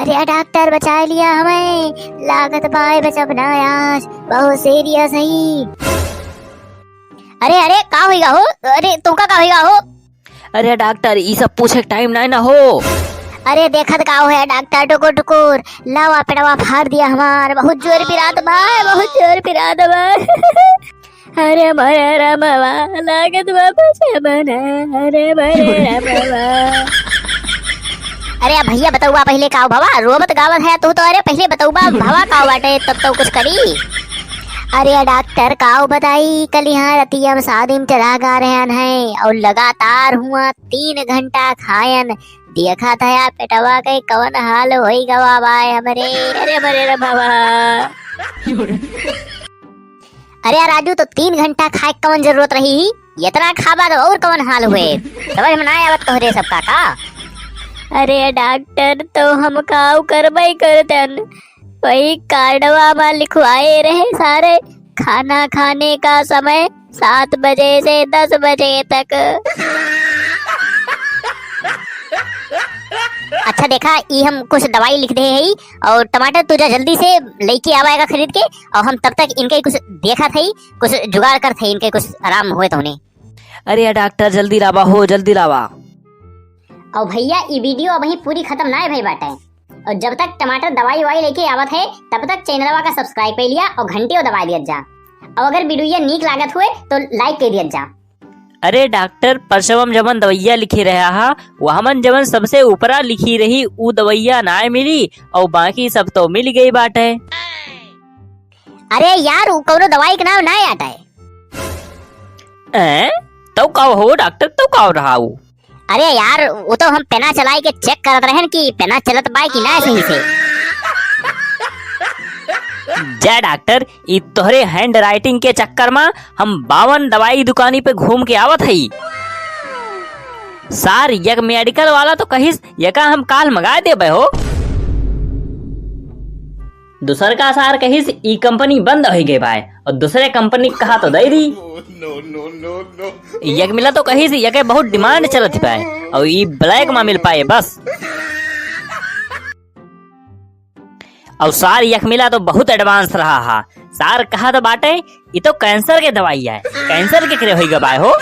अरे डॉक्टर बचा लिया हमें, लागत पाए बचपना आज बहुत सीरियस है। अरे अरे का होइगा हो, अरे तुमका का होइगा हो? अरे डॉक्टर ये सब पूछे टाइम नहीं ना हो। अरे देखत का है डॉक्टर, टुकुर टुकुर लावा पेड़वा फाड़ दिया हमार, बहुत जोर पिरात बा, बहुत जोर पिरात बा। अरे मरे रमवा लागत बा बचपना, अरे मरे रमवा। अरे भैया बताऊबा पहले का भवा, रोबत गावत है तू तो, अरे पहले बताऊबा भवा का बाटे तब तो कुछ करी। अरे डॉक्टर काऊ बताई, कल यहाँ रतिया में शादी में चला गा रहे हैं और लगातार हुआ 3 घंटा खायन, देखा था यार पेटवा के कवन हाल होई गवा बाय हमरे, अरे मरे रे बाबा। अरे राजू तो 3 घंटा खाए कवन जरूरत रही, इतना खाबा तो और कवन हाल हुए, समझ में ना आवत तोहरे सबका का। अरे डॉक्टर तो हम काऊ करबई करतन, वही कार्डवा में लिखवाए रहे सारे, खाना खाने का समय 7 बजे से 10 बजे तक। अच्छा देखा ये हम कुछ दवाई लिख दे है और टमाटर तुझे जल्दी से लेके आवाएगा खरीद के, और हम तब तक इनके कुछ देखा थे, कुछ जुगाड़ कर थे, इनके कुछ आराम हुए तो उन्हें। अरे डॉक्टर जल्दी लावा हो, जल्दी लावा। और भैया ये वीडियो अब ही पूरी खत्म ना है भाई बाटे, और जब तक टमाटर दवाई वाई लेके आवत है तब तक चैनलवा का सब्सक्राइब कर लिया और घंटी दबा दिया जा, और अगर वीडियो नीक लागत हुए तो लाइक कर दिया जा। अरे डॉक्टर परसवम जमन दवैया लिखी रहा हा, वहमन जमन सबसे ऊपरा लिखी रही ऊ दवैया ना मिली और बाकी सब तो मिल गई बाटे। अरे यार वो कौनो दवाई का नाम ना आता है। तो का हो डॉक्टर, तो का रहा हूँ। अरे यार वो तो हम पेना चलाई के चेक करत रहन कि पेना चलत बाय कि ना सही से। जय डॉक्टर ई तोहरे हैंड राइटिंग के चक्कर में हम 52 दवाई दुकानी पे घूम के आवत हई। सार यक मेडिकल वाला तो कहिस यका हम काल मंगा देबे हो, दूसर का सार कहिस ई कंपनी बंद हो गई भाई, और दूसरे कंपनी कहा तो दे दी। यक मिला तो कहिस यके बहुत डिमांड चलत पाए और ई ब्लैक में मिल पाए बस। और सार यक मिला तो बहुत एडवांस रहा हा, सार कहा तो बाटे ये तो कैंसर के दवाई है, कैंसर के करे होई गवाए हो।